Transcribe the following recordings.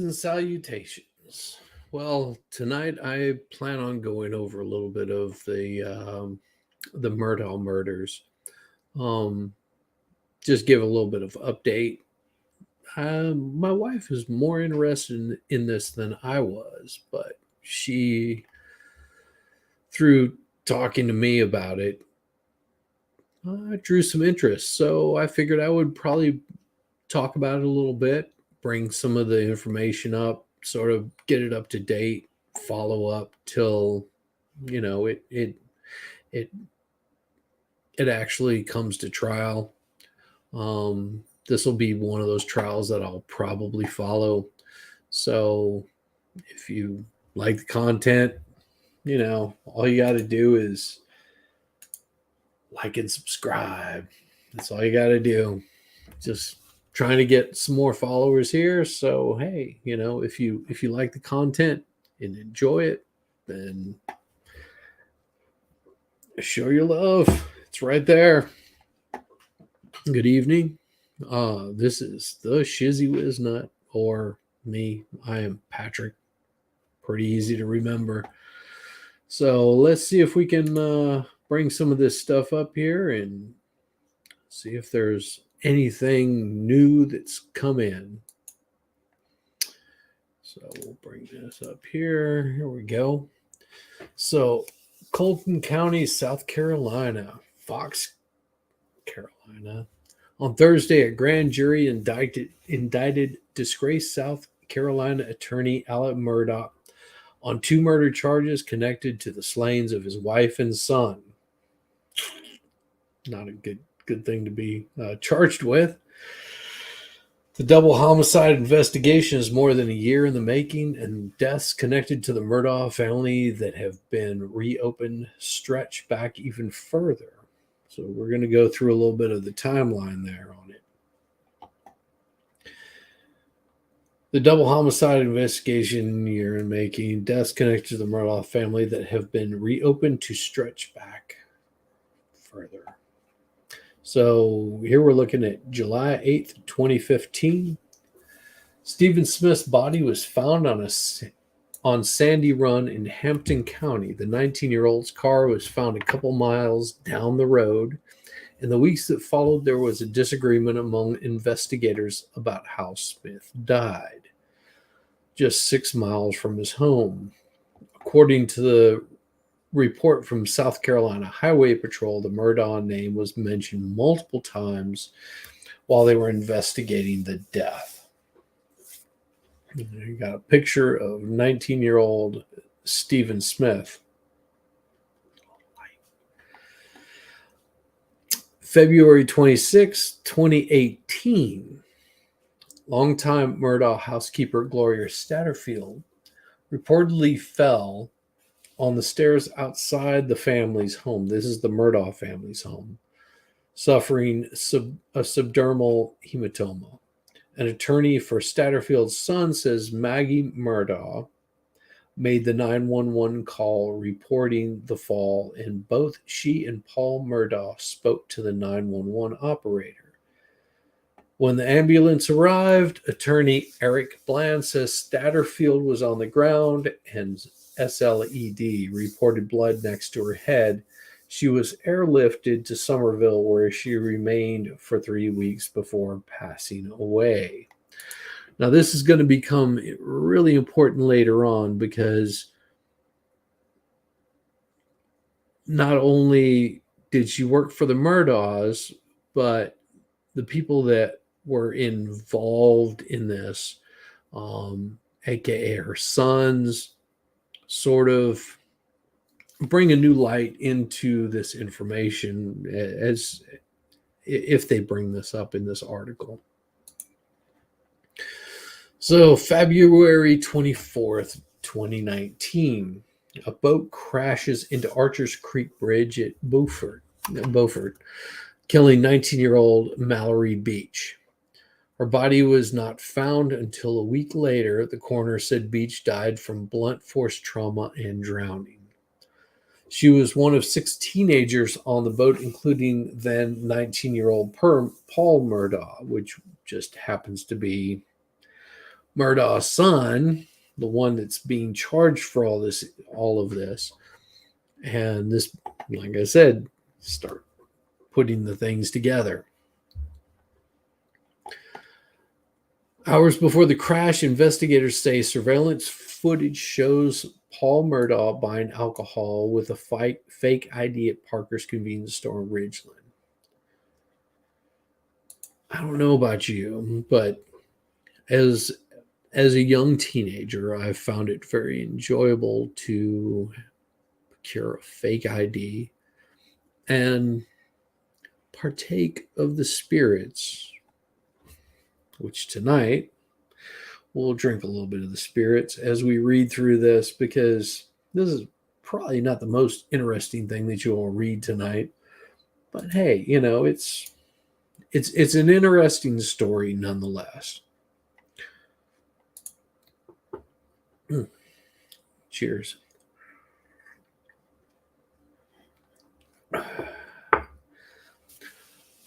and salutations. Well, tonight I plan on going over a little bit of the Murdaugh murders. Um, just give a little bit of update. My wife is more interested in this than I was, but she, through talking to me about it, drew some interest. So I figured I would probably talk about it a little bit, bring some of the information up, sort of get it up to date, follow up till it it actually comes to trial. This will be one of those trials that I'll probably follow. So if you like the content, all you got to do is like and subscribe. That's all you got to do. Just trying to get some more followers here. So hey, if you like the content and enjoy it, then show your love. It's right there. Good evening. This is the Shizzy Wiznut, or me. I am Patrick. Pretty easy to remember. So let's see if we can bring some of this stuff up here and see if there's anything new that's come in. So we'll bring this up here. Here we go. So Colton County, South Carolina, Fox, Carolina. On Thursday, a grand jury indicted disgraced South Carolina attorney Alec Murdaugh on 2 murder charges connected to the slayings of his wife and son. Not a good thing to be charged with. The double homicide investigation is more than a year in the making, and deaths connected to the Murdaugh family that have been reopened stretch back even further. So we're going to go through a little bit of the timeline there on it. The double homicide investigation year in making, deaths connected to the Murdaugh family that have been reopened to stretch back further. So here we're looking at July 8th, 2015. Stephen Smith's body was found on Sandy Run in Hampton County. The 19-year-old's car was found a couple miles down the road. In the weeks that followed, there was a disagreement among investigators about how Smith died, just 6 miles from his home. According to the report from South Carolina Highway Patrol, the Murdaugh name was mentioned multiple times while they were investigating the death. You got a picture of 19-year-old Stephen Smith. February 26, 2018, longtime Murdaugh housekeeper Gloria Satterfield reportedly fell on the stairs outside the family's home. This is the Murdaugh family's home, suffering a subdermal hematoma. An attorney for Satterfield's son says Maggie Murdaugh made the 911 call reporting the fall, and both she and Paul Murdaugh spoke to the 911 operator. When the ambulance arrived, attorney Eric Bland says Satterfield was on the ground and SLED reported blood next to her head. She was airlifted to Somerville, where she remained for 3 weeks before passing away. Now, this is going to become really important later on, because not only did she work for the Murdaughs, but the people that were involved in this, aka her sons, sort of bring a new light into this information, as if they bring this up in this article. So February 24th, 2019, a boat crashes into Archers Creek Bridge at Beaufort, killing 19-year-old Mallory Beach. Her body was not found until a week later. The coroner said Beach died from blunt force trauma and drowning. She was one of 6 teenagers on the boat, including then 19-year-old Paul Murdaugh, which just happens to be Murdaugh's son, the one that's being charged for all of this. And this, like I said, start putting the things together. Hours before the crash, investigators say surveillance footage shows Paul Murdaugh buying alcohol with a fake ID at Parker's convenience store in Ridgeland. I don't know about you, but as a young teenager, I've found it very enjoyable to procure a fake ID and partake of the spirits, which tonight we'll drink a little bit of the spirits as we read through this, because this is probably not the most interesting thing that you will read tonight. But hey, it's an interesting story nonetheless. Cheers.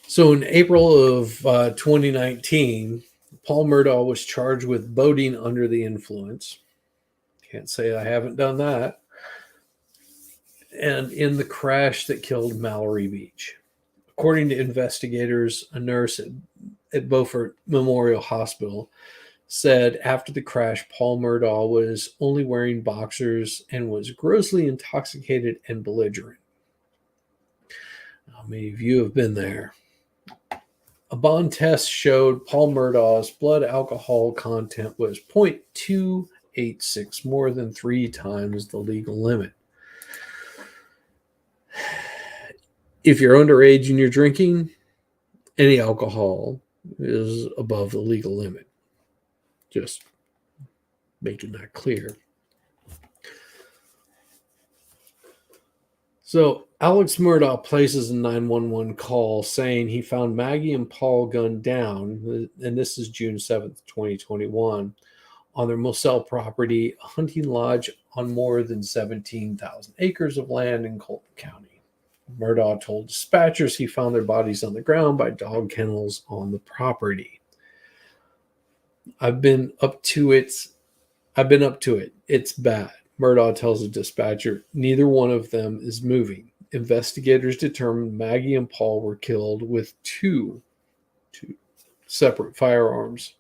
So in April of 2019, Paul Murdaugh was charged with boating under the influence. Can't say I haven't done that. And in the crash that killed Mallory Beach. According to investigators, a nurse at Beaufort Memorial Hospital said after the crash, Paul Murdaugh was only wearing boxers and was grossly intoxicated and belligerent. How many of you have been there? A bond test showed Paul Murdaugh's blood alcohol content was 0.286, more than 3 times the legal limit. If you're underage and you're drinking, any alcohol is above the legal limit. Just making that clear. So Alex Murdaugh places a 911 call saying he found Maggie and Paul gunned down, and this is June 7th, 2021, on their Moselle property, a hunting lodge on more than 17,000 acres of land in Colton County. Murdaugh told dispatchers he found their bodies on the ground by dog kennels on the property. I've been up to it. It's bad. Murdaugh tells a dispatcher neither one of them is moving. Investigators determined Maggie and Paul were killed with two separate firearms.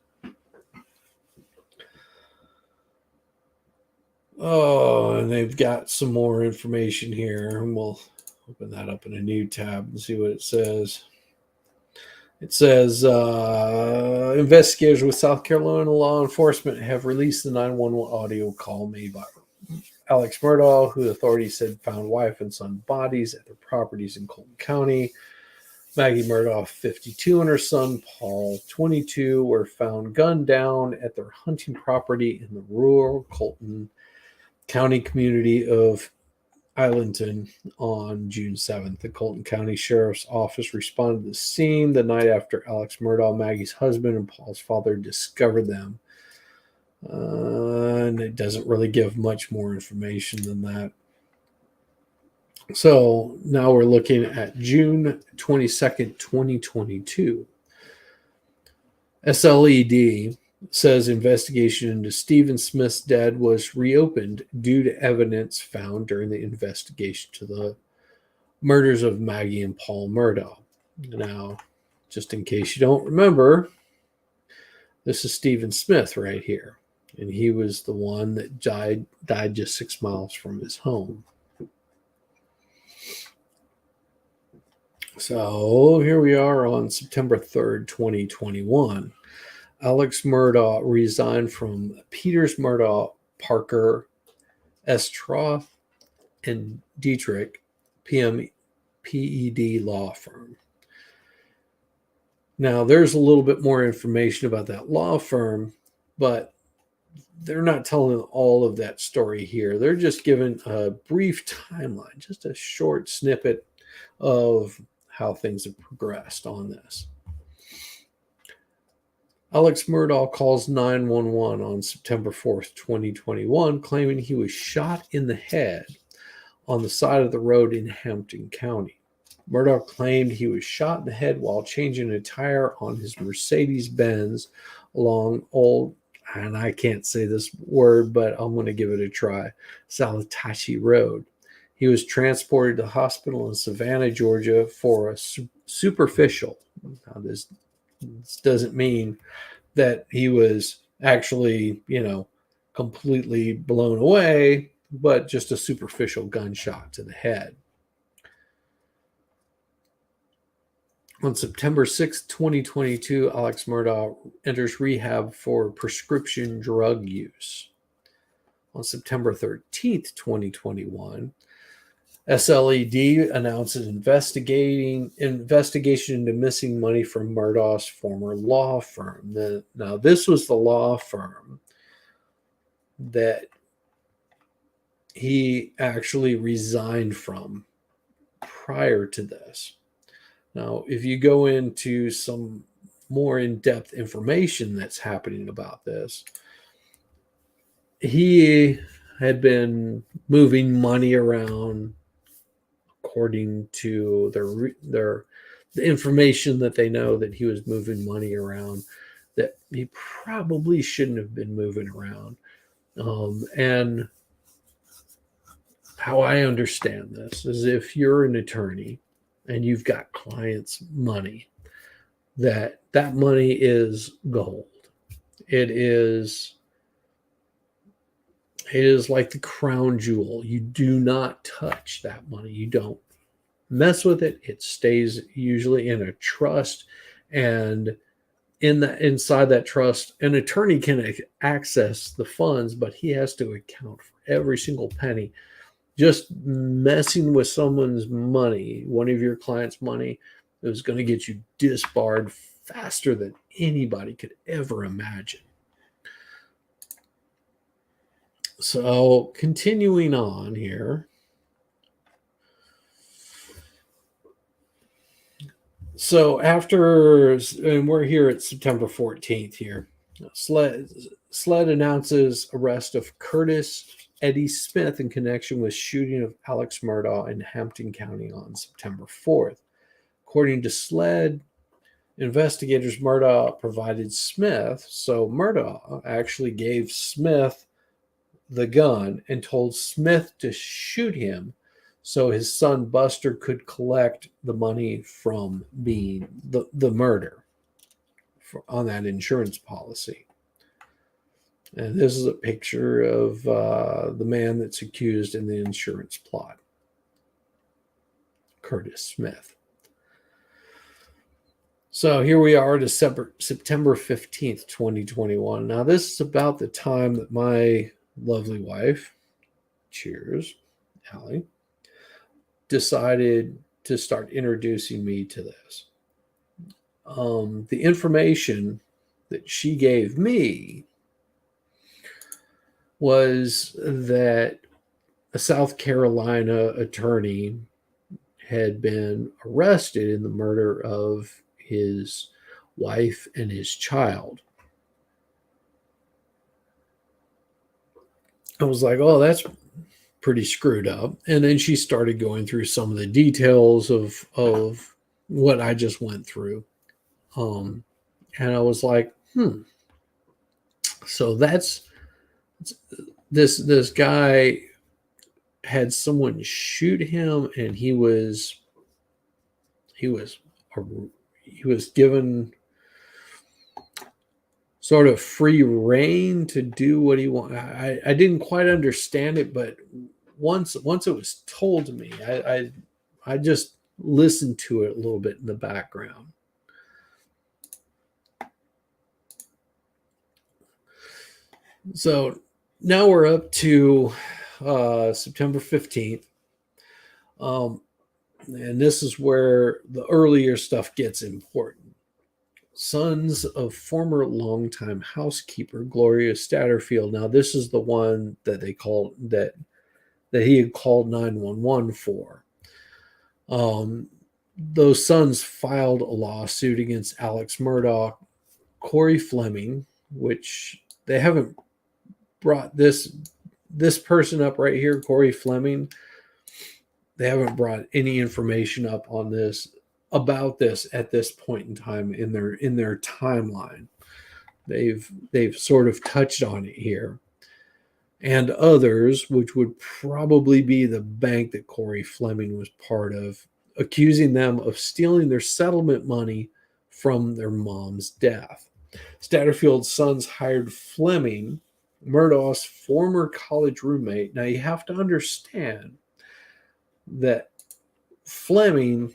Oh, and they've got some more information here, and we'll open that up in a new tab and see what it says. It says investigators with South Carolina law enforcement have released the 911 audio call made by Alex Murdaugh, who authorities said found wife and son bodies at their properties in Colton County. Maggie Murdaugh, 52, and her son, Paul, 22, were found gunned down at their hunting property in the rural Colton County community of Islandton on June 7th. The Colton County Sheriff's Office responded to the scene the night after Alex Murdaugh, Maggie's husband, and Paul's father discovered them. And it doesn't really give much more information than that. So now we're looking at June 22nd, 2022. SLED says investigation into Stephen Smith's death was reopened due to evidence found during the investigation to the murders of Maggie and Paul Murdaugh. Now, just in case you don't remember, this is Stephen Smith right here. And he was the one that died just 6 miles from his home. So here we are on September 3rd, 2021. Alex Murdaugh resigned from Peters Murdaugh, Parker, Estroff, and Dietrich PED law firm. Now, there's a little bit more information about that law firm, but they're not telling all of that story here. They're just giving a brief timeline, just a short snippet of how things have progressed on this. Alex Murdaugh calls 911 on September 4th, 2021, claiming he was shot in the head on the side of the road in Hampton County. Murdaugh claimed he was shot in the head while changing a tire on his Mercedes-Benz along Old and I can't say this word, but I'm going to give it a try, Salatachi Road. He was transported to the hospital in Savannah, Georgia for a superficial. Now, this doesn't mean that he was actually, completely blown away, but just a superficial gunshot to the head. On September 6, 2022, Alex Murdaugh enters rehab for prescription drug use. On September 13th, 2021, SLED announces investigation into missing money from Murdaugh's former law firm. Now, this was the law firm that he actually resigned from prior to this. Now, if you go into some more in-depth information that's happening about this, he had been moving money around according to the information that they know, that he was moving money around that he probably shouldn't have been moving around. And how I understand this is, if you're an attorney and you've got clients' money, that money is gold. It is like the crown jewel. You do not touch that money. You don't mess with it. It stays usually in a trust, and inside that trust, an attorney can access the funds, but he has to account for every single penny. Just messing with someone's money, one of your clients' money, is going to get you disbarred faster than anybody could ever imagine. So, continuing on here. So and we're here at September 14th here. SLED announces arrest of Curtis Eddie Smith in connection with shooting of Alex Murdaugh in Hampton County on September 4th. According to SLED, investigators, Murdaugh provided Smith. So Murdaugh actually gave Smith the gun and told Smith to shoot him so his son Buster could collect the money from being the murder on that insurance policy. And this is a picture of the man that's accused in the insurance plot, Curtis Smith. So here we are, September 15th, 2021. Now, this is about the time that my lovely wife, cheers, Allie, decided to start introducing me to this. The information that she gave me was that a South Carolina attorney had been arrested in the murder of his wife and his child. I was like, oh, that's pretty screwed up. And then she started going through some of the details of what I just went through. And I was like, so that's this guy had someone shoot him, and he was given sort of free reign to do what he wanted. I didn't quite understand it, but once it was told to me, I just listened to it a little bit in the background. So now we're up to September 15th. And this is where the earlier stuff gets important. Sons of former longtime housekeeper Gloria Statterfield. Now, this is the one that they called that he had called 911 for. Those sons filed a lawsuit against Alex Murdaugh, Corey Fleming, which they haven't brought this person up right here, Corey Fleming. They haven't brought any information up on this, about this at this point in time in their timeline. They've sort of touched on it here, and others, which would probably be the bank that Corey Fleming was part of, accusing them of stealing their settlement money from their mom's death. Statterfield's sons hired Fleming, Murdaugh's former college roommate. Now you have to understand that Fleming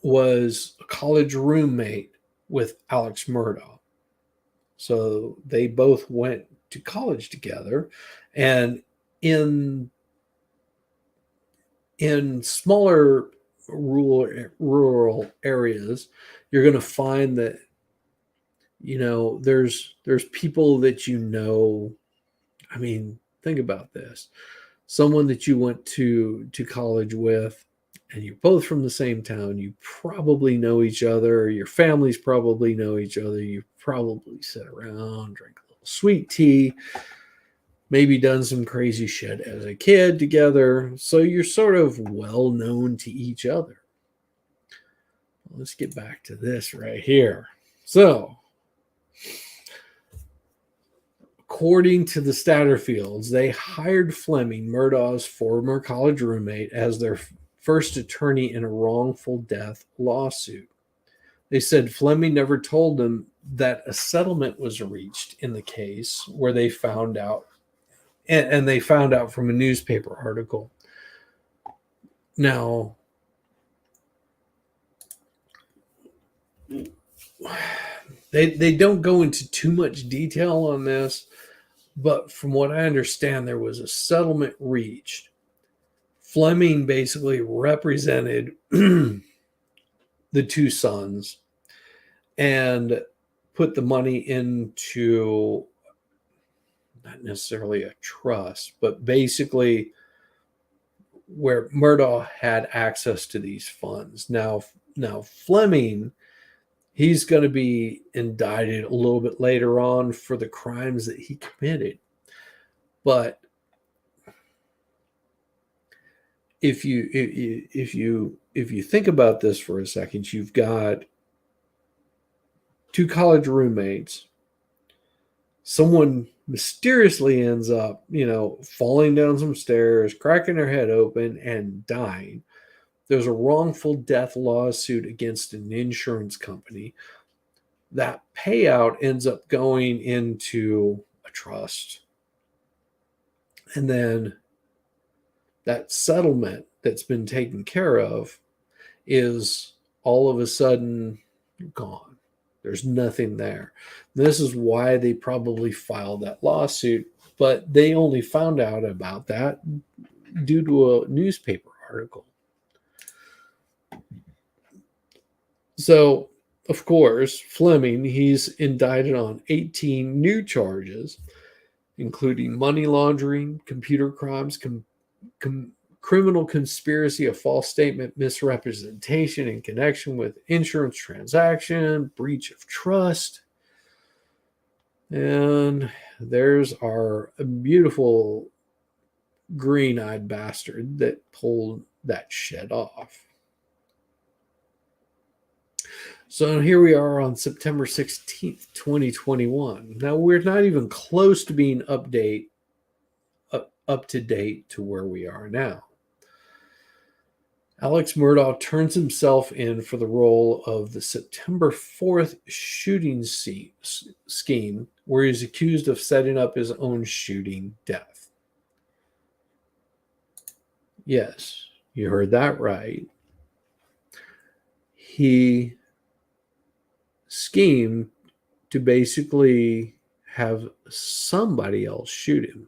was a college roommate with Alex Murdaugh. So they both went to college together, and in smaller rural areas, you're going to find that there's people that I mean, think about this. Someone that you went to college with, and you're both from the same town, you probably know each other, your families probably know each other, you probably sit around, drink a little sweet tea, maybe done some crazy shit as a kid together, so you're sort of well known to each other. Let's get back to this right here. So, according to the Statterfields, they hired Fleming, Murdaugh's former college roommate, as their first attorney in a wrongful death lawsuit. They said Fleming never told them that a settlement was reached in the case, where they found out, and they found out from a newspaper article. Now, they don't go into too much detail on this, but from what I understand, there was a settlement reached. Fleming basically represented the two sons and put the money into, not necessarily a trust, but basically where Murdaugh had access to these funds. Now Fleming, he's going to be indicted a little bit later on for the crimes that he committed. But if you think about this for a second, you've got two college roommates. Someone mysteriously ends up, falling down some stairs, cracking their head open, and dying. There's a wrongful death lawsuit against an insurance company. That payout ends up going into a trust. And then that settlement that's been taken care of is all of a sudden gone. There's nothing there. This is why they probably filed that lawsuit, but they only found out about that due to a newspaper article. So, of course, Fleming, he's indicted on 18 new charges, including money laundering, computer crimes, criminal conspiracy, a false statement, misrepresentation in connection with insurance transaction, breach of trust. And there's our beautiful green-eyed bastard that pulled that shit off. So here we are on September 16th, 2021. Now we're not even close to being up to date to where we are now. Alex Murdaugh turns himself in for the role of the September 4th shooting scheme, where he's accused of setting up his own shooting death. Yes, you heard that right. He schemed to basically have somebody else shoot him.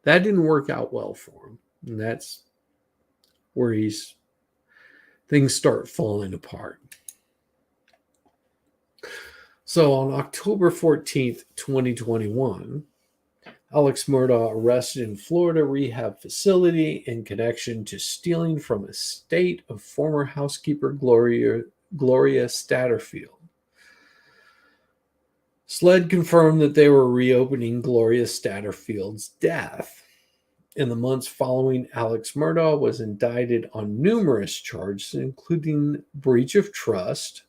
That didn't work out well for him. And that's where things start falling apart. So on October 14th, 2021, Alex Murdaugh arrested in Florida rehab facility in connection to stealing from estate of former housekeeper Gloria Statterfield. SLED confirmed that they were reopening Gloria Statterfield's death. In the months following, Alex Murdaugh was indicted on numerous charges, including breach of trust,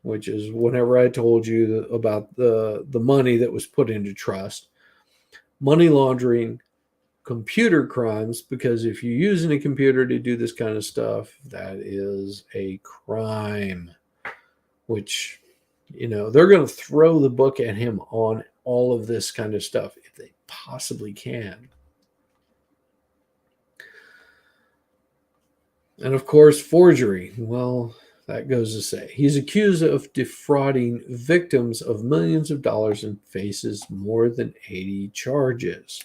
which is whenever I told you about the money that was put into trust, money laundering, computer crimes, because if you're using a computer to do this kind of stuff, that is a crime, which, they're going to throw the book at him on all of this kind of stuff if they possibly can. And of course, forgery. Well, that goes to say. He's accused of defrauding victims of millions of dollars and faces more than 80 charges.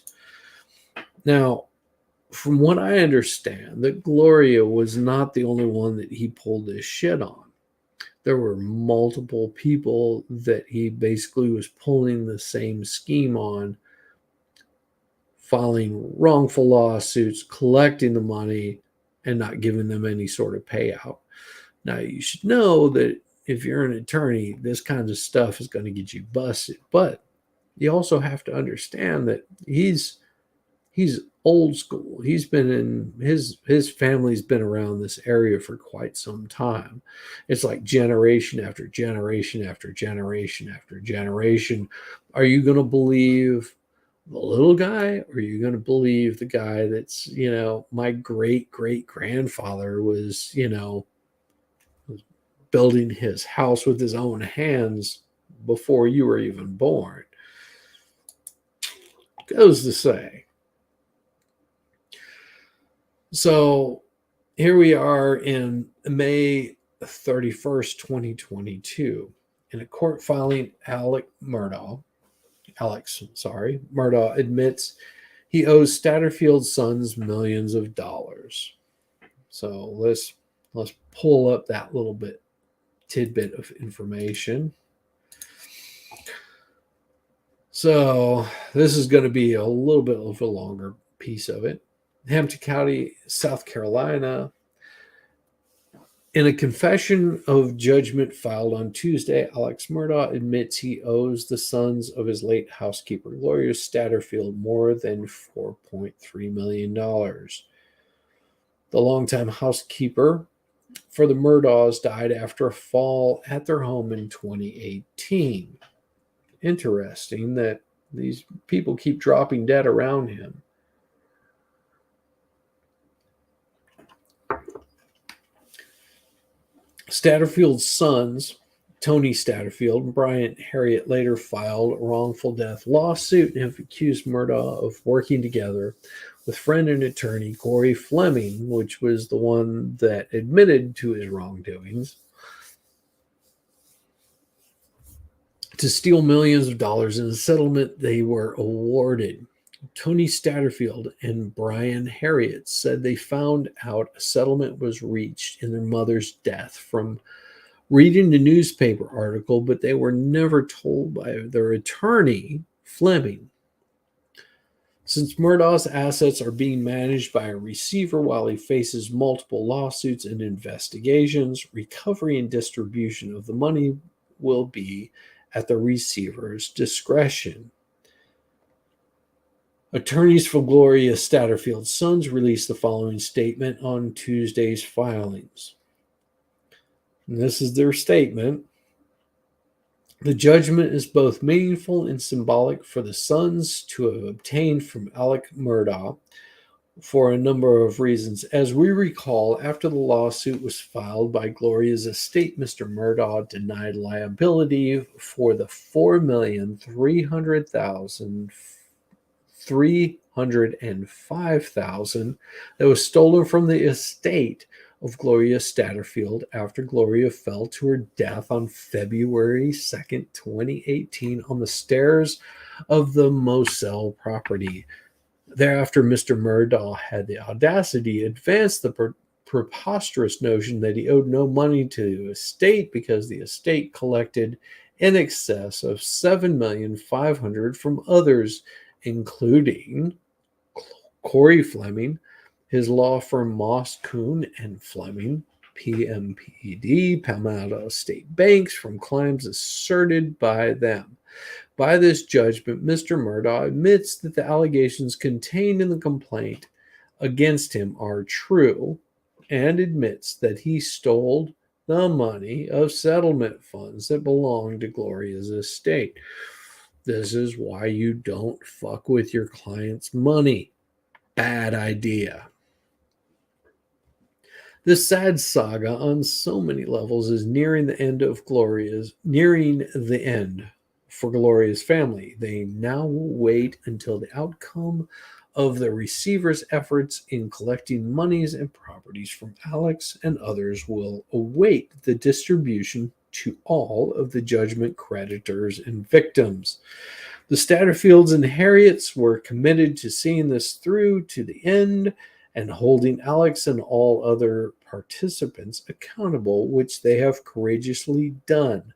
Now, from what I understand, that Gloria was not the only one that he pulled this shit on. There were multiple people that he basically was pulling the same scheme on, filing wrongful lawsuits, collecting the money, and not giving them any sort of payout. Now, you should know that if you're an attorney, this kind of stuff is going to get you busted. But you also have to understand that he's old school. He's been in his family's been around this area for quite some time. It's like generation after generation after generation after generation. Are you going to believe the little guy, or are you going to believe the guy that's, my great grandfather was, building his house with his own hands before you were even born? Goes to say. So here we are in May 31st, 2022, in a court filing. Murdaugh admits he owes Statterfield's sons millions of dollars. So let's pull up that little tidbit of information. So this is going to be a little bit of a longer piece of it. Hampton County, South Carolina. In a confession of judgment filed on Tuesday, Alex Murdaugh admits he owes the sons of his late housekeeper, Gloria Statterfield, more than $4.3 million. The longtime housekeeper for the Murdaughs died after a fall at their home in 2018. Interesting that these people keep dropping dead around him. Statterfield's sons, Tony Statterfield and Brian Harriet, later filed a wrongful death lawsuit and have accused Murdaugh of working together with friend and attorney Corey Fleming, which was the one that admitted to his wrongdoings, to steal millions of dollars in a settlement they were awarded. Tony Statterfield and Brian Harriet said they found out a settlement was reached in their mother's death from reading the newspaper article, but they were never told by their attorney, Fleming. Since Murdaugh's assets are being managed by a receiver while he faces multiple lawsuits and investigations, recovery and distribution of the money will be at the receiver's discretion. Attorneys for Gloria Statterfield's sons released the following statement on Tuesday's filings. And this is their statement. The judgment is both meaningful and symbolic for the sons to have obtained from Alec Murdaugh for a number of reasons. As we recall, after the lawsuit was filed by Gloria's estate, Mr. Murdaugh denied liability for the $4,305,000 that was stolen from the estate of Gloria Statterfield after Gloria fell to her death on February 2nd, 2018 on the stairs of the Moselle property. Thereafter, Mr. Murdaugh had the audacity to advance the preposterous notion that he owed no money to the estate because the estate collected in excess of $7,500,000 from others, including Corey Fleming, his law firm Moss, Kuhn and Fleming, PMPD, Palmetto State Banks, from claims asserted by them. By this judgment, Mr. Murdaugh admits that the allegations contained in the complaint against him are true and admits that he stole the money of settlement funds that belong to Gloria's estate. This is why you don't fuck with your client's money. Bad idea. This sad saga on so many levels is nearing the end for Gloria's family. They now will wait until the outcome of the receiver's efforts in collecting monies and properties from Alex and others will await the distribution to all of the judgment creditors and victims. The Statterfields and Harriets were committed to seeing this through to the end and holding Alex and all other participants accountable, which they have courageously done.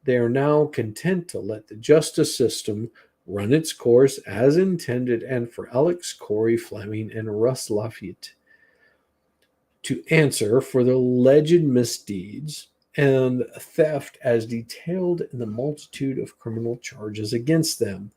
They are now content to let the justice system run its course as intended, and for Alex, Corey Fleming, and Russ Lafayette to answer for the alleged misdeeds and theft as detailed in the multitude of criminal charges against them.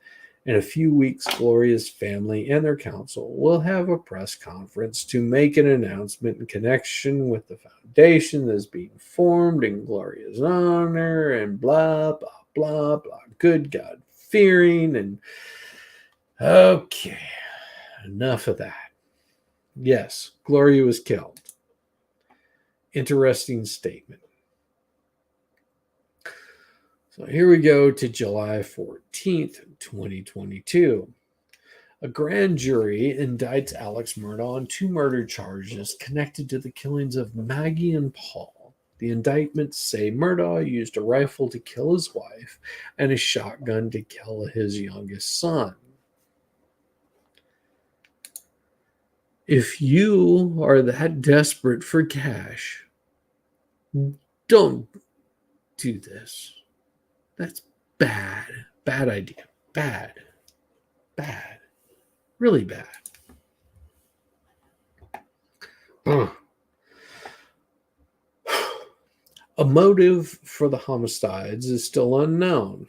In a few weeks, Gloria's family and their counsel will have a press conference to make an announcement in connection with the foundation that is being formed in Gloria's honor and blah, blah, blah, blah. Good God fearing. And okay, enough of that. Yes, Gloria was killed. Interesting statement. So here we go to July 14th, 2022. A grand jury indicts Alex Murdaugh on 2 murder charges connected to the killings of Maggie and Paul. The indictments say Murdaugh used a rifle to kill his wife and a shotgun to kill his youngest son. If you are that desperate for cash, don't do this. That's bad. Bad idea. Bad. Bad. Really bad. A motive for the homicides is still unknown.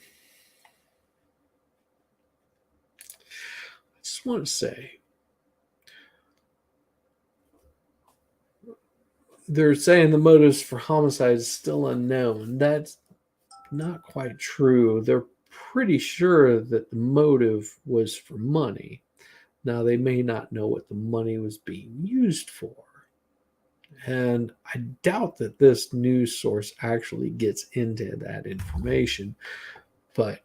I just want to say, they're saying the motives for homicide is still unknown. That's not quite true. They're pretty sure that the motive was for money. Now, they may not know what the money was being used for. And I doubt that this news source actually gets into that information, but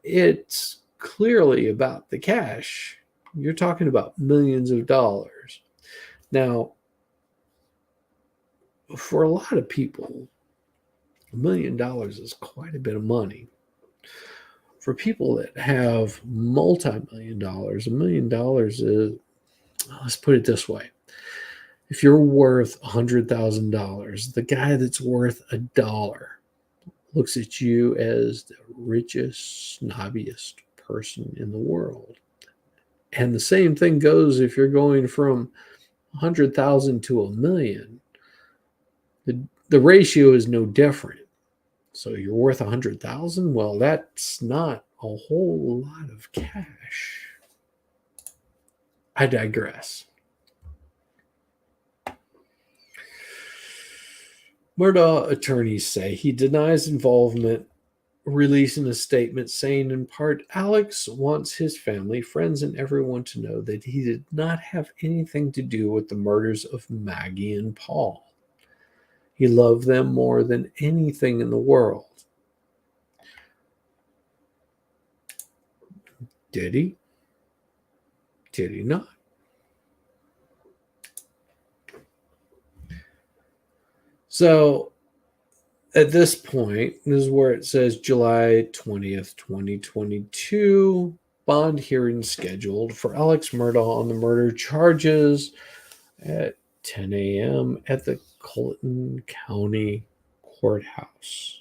it's clearly about the cash. You're talking about millions of dollars. Now, for a lot of people, $1 million is quite a bit of money. For people that have multi-million dollars, $1 million is, let's put it this way. If you're worth $100,000, the guy that's worth $1 looks at you as the richest, snobbiest person in the world. And the same thing goes if you're going from 100,000 to 1 million. The ratio is no different. So you're worth 100,000? Well, that's not a whole lot of cash. I digress. Murdaugh attorneys say he denies involvement, releasing a statement saying, in part, Alex wants his family, friends, and everyone to know that he did not have anything to do with the murders of Maggie and Paul. He loved them more than anything in the world. Did he? Did he not? So at this point, this is where it says July 20th, 2022, bond hearing scheduled for Alex Murdaugh on the murder charges at 10 a.m. at the Colleton County Courthouse.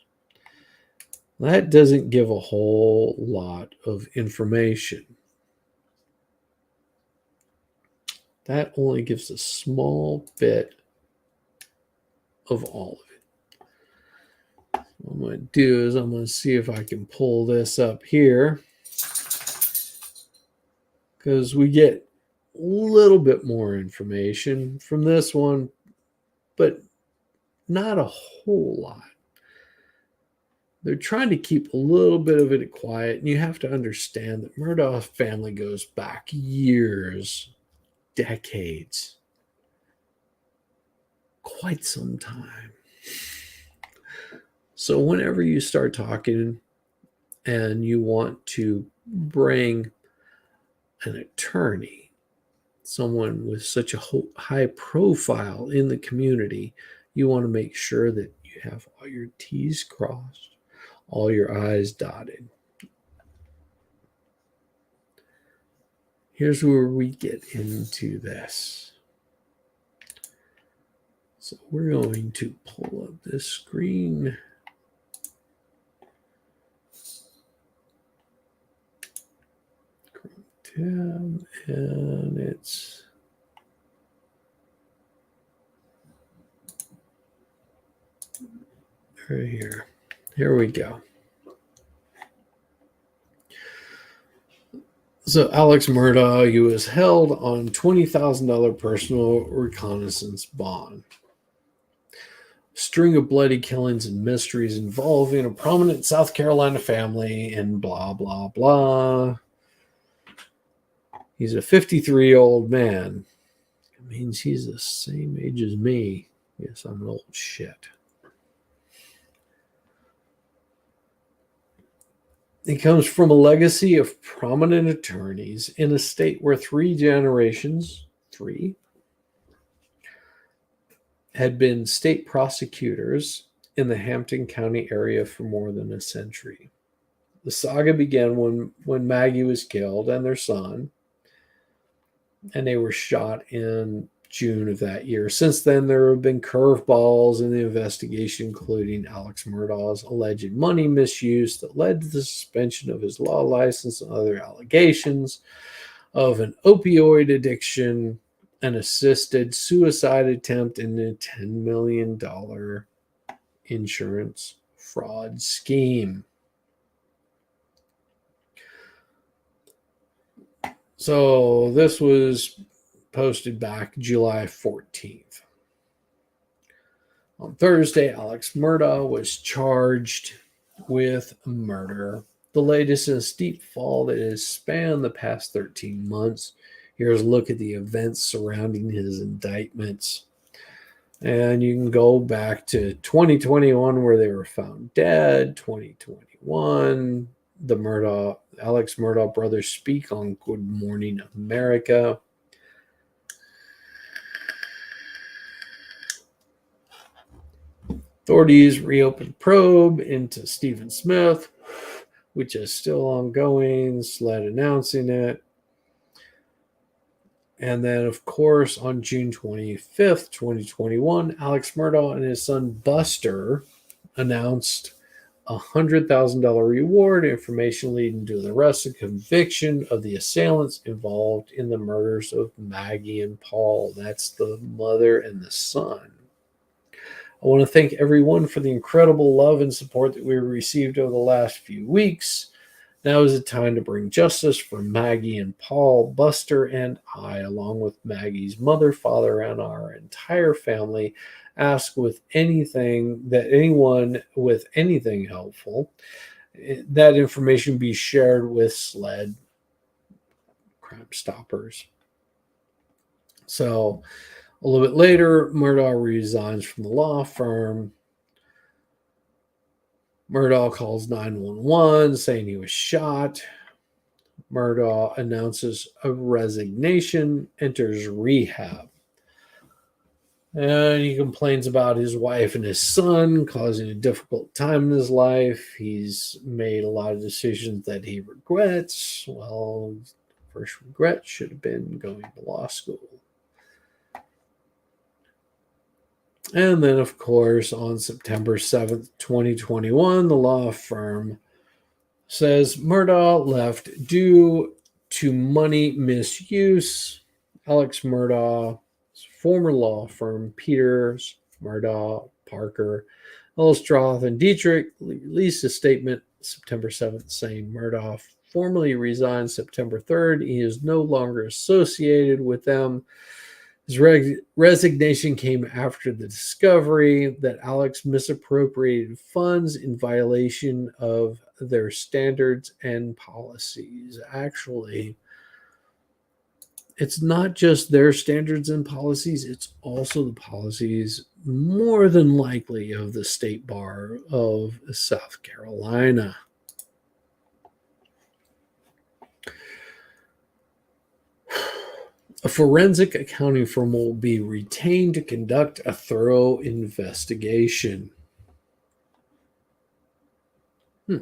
That doesn't give a whole lot of information. That only gives a small bit of all of it. What I'm going to do is I'm going to see if I can pull this up here, because we get a little bit more information from this one, but not a whole lot. They're trying to keep a little bit of it quiet, and you have to understand that Murdaugh's family goes back years, decades, quite some time. So whenever you start talking and you want to bring an attorney, someone with such a high profile in the community, you want to make sure that you have all your T's crossed, all your I's dotted. Here's where we get into this. So we're going to pull up this screen. Tab, and it's right here. Here we go. So Alex Murdaugh, he was held on $20,000 personal reconnaissance bond. String of bloody killings and mysteries involving a prominent South Carolina family and blah, blah, blah. He's a 53-year-old man. It means he's the same age as me. Yes, I'm an old shit. He comes from a legacy of prominent attorneys in a state where three generations had been state prosecutors in the Hampton County area for more than a century. The saga began when Maggie was killed and their son, and they were shot in June of that year. Since then, there have been curveballs in the investigation, including Alex Murdaugh's alleged money misuse that led to the suspension of his law license and other allegations of an opioid addiction, an assisted suicide attempt, and a $10 million insurance fraud scheme. So this was posted back July 14th. On Thursday, Alex Murdaugh was charged with murder, the latest in a steep fall that has spanned the past 13 months. Here's a look at the events surrounding his indictments. And you can go back to 2021 where they were found dead, 2021, the Alex Murdaugh brothers speak on Good Morning America. Authorities reopened probe into Stephen Smith, which is still ongoing, SLED announcing it. And then, of course, on June 25th, 2021, Alex Murdaugh and his son Buster announced a $100,000 reward, information leading to the arrest and conviction of the assailants involved in the murders of Maggie and Paul. That's the mother and the son. I want to thank everyone for the incredible love and support that we've received over the last few weeks. Now is the time to bring justice for Maggie and Paul, Buster, and I, along with Maggie's mother, father, and our entire family. Ask with anything that anyone with anything helpful, that information be shared with SLED Crime Stoppers. So a little bit later, Murdaugh resigns from the law firm. Murdaugh calls 911 saying he was shot. Murdaugh announces a resignation, enters rehab. And he complains about his wife and his son causing a difficult time in his life. He's made a lot of decisions that he regrets. Well, first regret should have been going to law school. And then, of course, on September 7th, 2021, the law firm says Murdaugh left due to money misuse. Alex Murdaugh's former law firm, Peters, Murdaugh, Parker, Ellistroth, and Dietrich, released a statement September 7th saying Murdaugh formally resigned September 3rd. He is no longer associated with them. His resignation came after the discovery that Alex misappropriated funds in violation of their standards and policies. Actually, it's not just their standards and policies, it's also the policies, more than likely, of the State Bar of South Carolina. A forensic accounting firm will be retained to conduct a thorough investigation. Okay.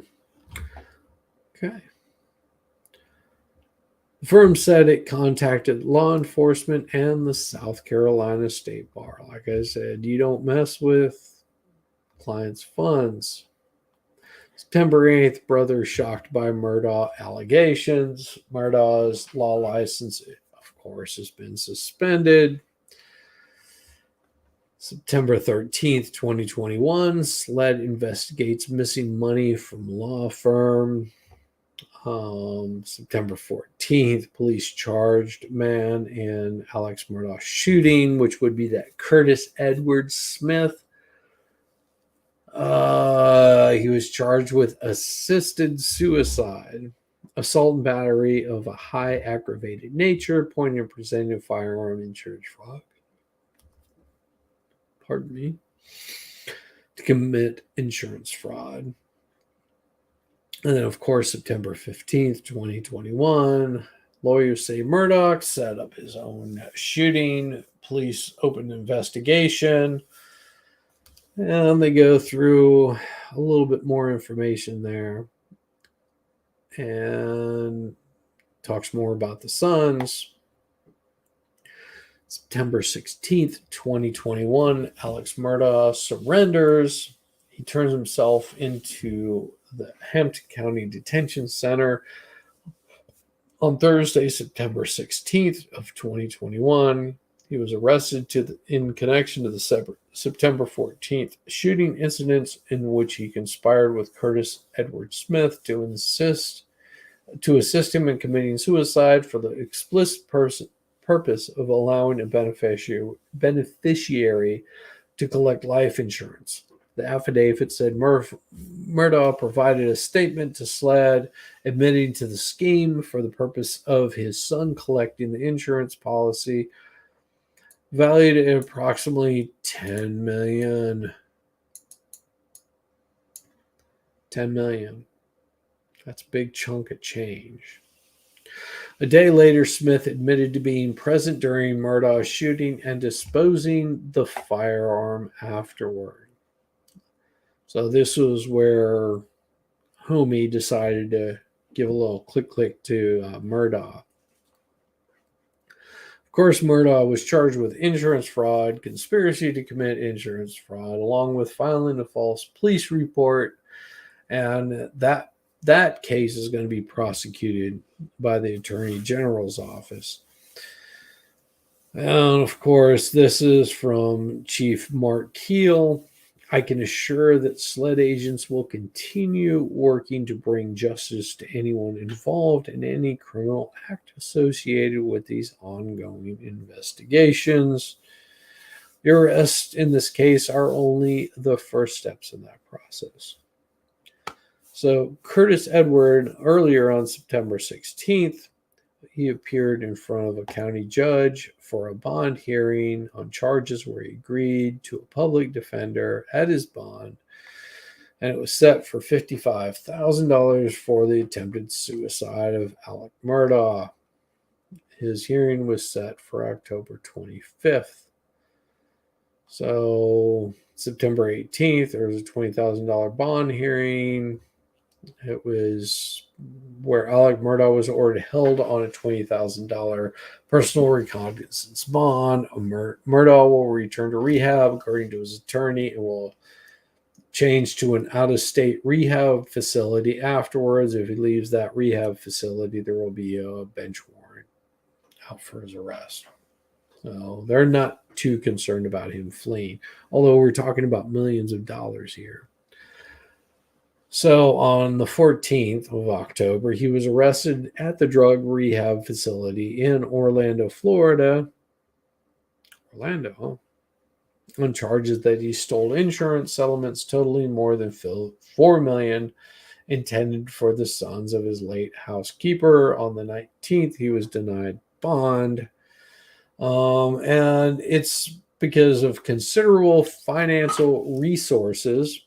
The firm said it contacted law enforcement and the South Carolina State Bar. Like I said, you don't mess with clients' funds. September 8th, brother shocked by Murdaugh allegations. Murdaugh's law license, of course, has been suspended. September 13th, 2021, SLED investigates missing money from law firm. September 14th, police charged man in Alex Murdaugh shooting, which would be that Curtis Edward Smith. He was charged with assisted suicide, assault and battery of a high aggravated nature, pointing and presenting a firearm, insurance fraud. Pardon me. To commit insurance fraud. And then, of course, September 15th, 2021, lawyers say Murdaugh set up his own shooting. Police opened an investigation. And they go through a little bit more information there and talks more about the sons. September 16th, 2021, Alex Murdaugh surrenders. He turns himself into the Hampton County Detention Center on Thursday, September 16th of 2021. He was arrested in connection to the September 14th shooting incidents in which he conspired with Curtis Edward Smith to assist him in committing suicide for the explicit purpose of allowing a beneficiary to collect life insurance. The affidavit said Murdaugh provided a statement to SLED admitting to the scheme for the purpose of his son collecting the insurance policy valued at approximately $10 million. $10 million. That's a big chunk of change. A day later, Smith admitted to being present during Murdaugh's shooting and disposing the firearm afterward. So this was where Homie decided to give a little click to Murdaugh. Of course, Murdaugh was charged with insurance fraud, conspiracy to commit insurance fraud, along with filing a false police report, and that case is going to be prosecuted by the Attorney General's office. And of course, this is from Chief Mark Keel. I can assure that SLED agents will continue working to bring justice to anyone involved in any criminal act associated with these ongoing investigations. The arrests in this case are only the first steps in that process. So Curtis Edward, earlier on September 16th, he appeared in front of a county judge for a bond hearing on charges where he agreed to a public defender at his bond, and it was set for $55,000 for the attempted suicide of Alec Murdaugh. His hearing was set for October 25th. So September 18th, there was a $20,000 bond hearing. It was where Alec Murdaugh was ordered held on a $20,000 personal recognizance bond. Murdaugh will return to rehab, according to his attorney, and will change to an out-of-state rehab facility afterwards. If he leaves that rehab facility, there will be a bench warrant out for his arrest. So they're not too concerned about him fleeing, although we're talking about millions of dollars here. So on the 14th of October, he was arrested at the drug rehab facility in Orlando, Florida. Orlando, on charges that he stole insurance settlements totaling more than $4 million intended for the sons of his late housekeeper. On the 19th, he was denied bond. And it's because of considerable financial resources,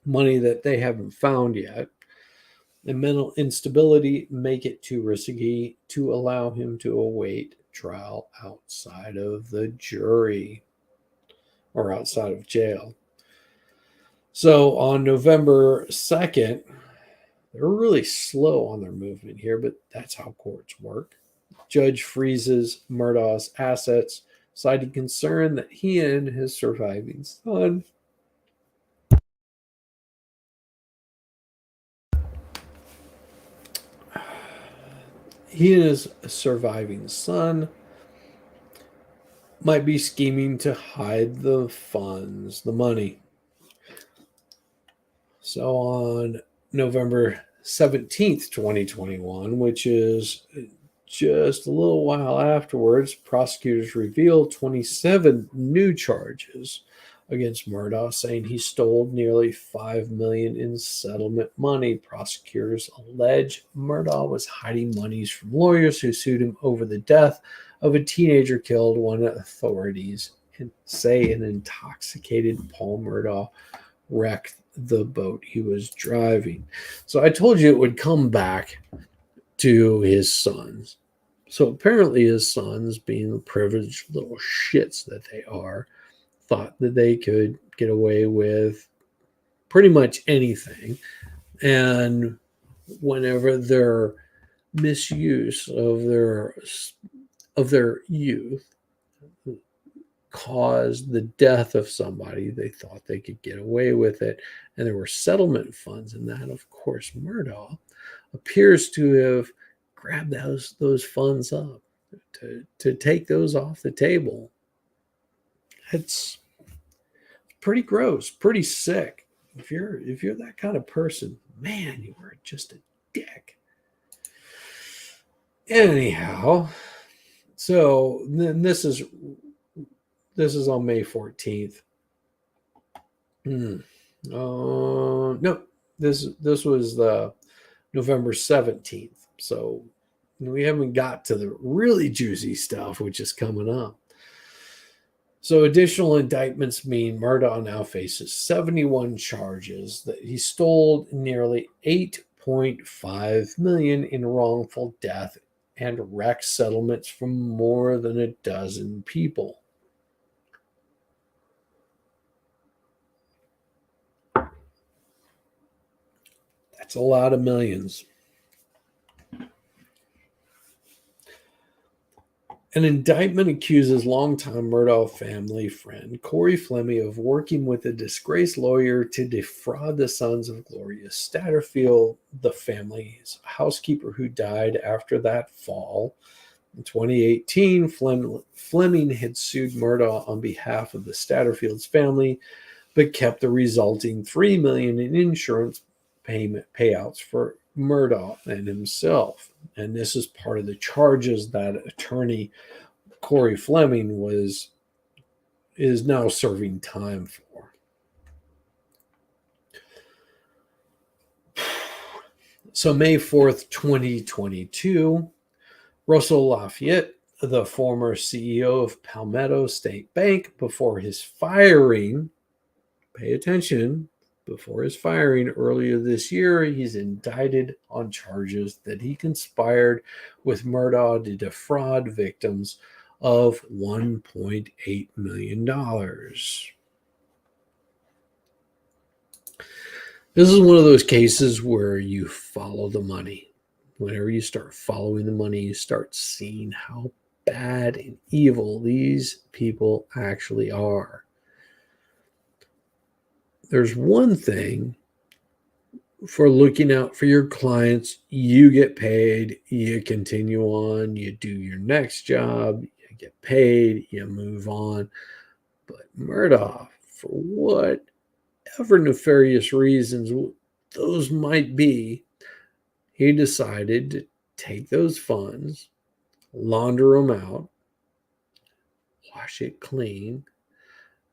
money that they haven't found yet, and mental instability make it too risky to allow him to await trial outside of the jury or outside of jail. So on November 2nd, they're really slow on their movement here, but that's how courts work. Judge freezes Murdaugh's assets, citing concern that he and his surviving son might be scheming to hide the funds, the money. So on November 17th, 2021, which is just a little while afterwards, prosecutors revealed 27 new charges against Murdaugh, saying he stole nearly $5 million in settlement money. Prosecutors allege Murdaugh was hiding monies from lawyers who sued him over the death of a teenager killed when authorities say an intoxicated Paul Murdaugh wrecked the boat he was driving. So I told you it would come back to his sons. So apparently his sons, being the privileged little shits that they are, thought that they could get away with pretty much anything. And whenever their misuse of their youth caused the death of somebody, they thought they could get away with it. And there were settlement funds in that. Of course, Murdaugh appears to have grabbed those funds up to take those off the table. It's pretty gross, pretty sick. If you're that kind of person, man, you are just a dick. Anyhow, so then this is on May 14th. No, this was the November 17th. So we haven't got to the really juicy stuff, which is coming up. So additional indictments mean Murdaugh now faces 71 charges that he stole nearly $8.5 million in wrongful death and wreck settlements from more than a dozen people. That's a lot of millions. An indictment accuses longtime Murdaugh family friend Corey Fleming of working with a disgraced lawyer to defraud the sons of Gloria Statterfield, the family's housekeeper who died after that fall. In 2018, Fleming had sued Murdaugh on behalf of the Statterfield's family, but kept the resulting $3 million in insurance payouts for Murdaugh and himself. And this is part of the charges that attorney Corey Fleming is now serving time for. So May 4th, 2022, Russell Lafayette, the former CEO of Palmetto State Bank, before his firing, pay attention, before his firing earlier this year, he's indicted on charges that he conspired with Murdaugh to defraud victims of $1.8 million. This is one of those cases where you follow the money. Whenever you start following the money, you start seeing how bad and evil these people actually are. There's one thing for looking out for your clients. You get paid, you continue on, you do your next job, you get paid, you move on. But Murdaugh, for whatever nefarious reasons those might be, he decided to take those funds, launder them out, wash it clean,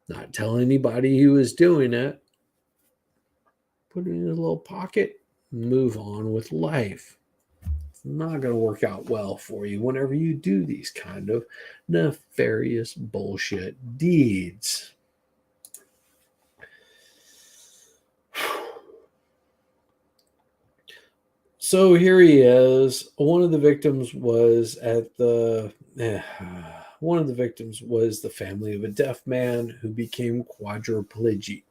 not tell anybody he was doing it, put it in his little pocket, move on with life. It's not going to work out well for you whenever you do these kind of nefarious bullshit deeds. So here he is. One of the victims was the family of a deaf man who became quadriplegic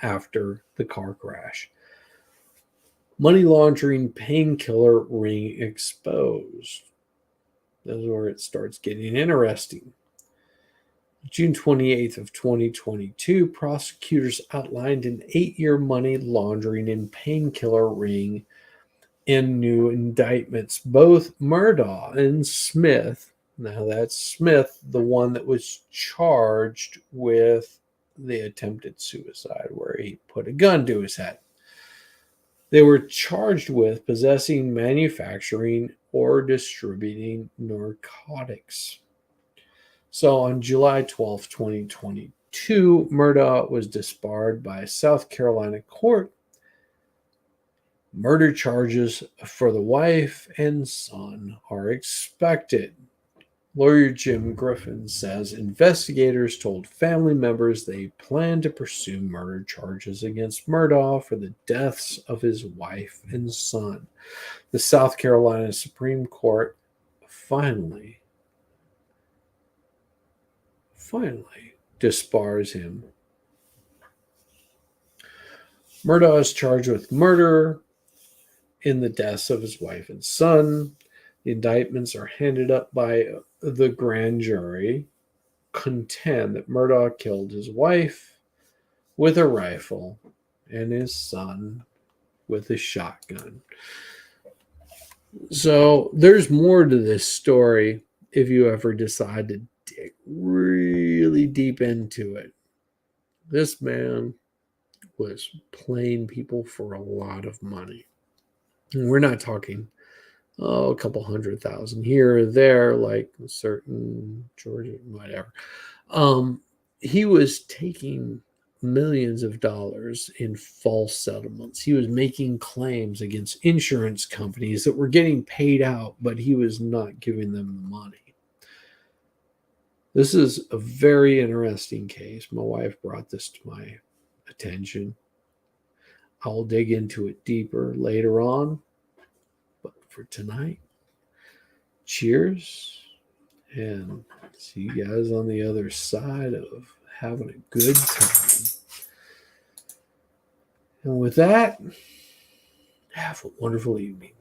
after the car crash. Money laundering painkiller ring exposed. That's where it starts getting interesting. June 28th of 2022, prosecutors outlined an 8-year money laundering and painkiller ring in new indictments. Both Murdaugh and Smith, now that's Smith, the one that was charged with the attempted suicide where he put a gun to his head. They were charged with possessing, manufacturing, or distributing narcotics. So on July 12, 2022, Murdaugh was disbarred by a South Carolina court. Murder charges for the wife and son are expected. Lawyer Jim Griffin says investigators told family members they plan to pursue murder charges against Murdaugh for the deaths of his wife and son. The South Carolina Supreme Court finally disbars him. Murdaugh is charged with murder in the deaths of his wife and son. The indictments are handed up by the grand jury, contend that Murdaugh killed his wife with a rifle and his son with a shotgun. So there's more to this story if you ever decide to dig really deep into it. This man was playing people for a lot of money. And we're not talking a couple $100,000 here or there, like certain Georgia, whatever. He was taking millions of dollars in false settlements. He was making claims against insurance companies that were getting paid out, but he was not giving them the money. This is a very interesting case. My wife brought this to my attention. I'll dig into it deeper later on. But for tonight, cheers, and see you guys on the other side of having a good time. And with that, have a wonderful evening.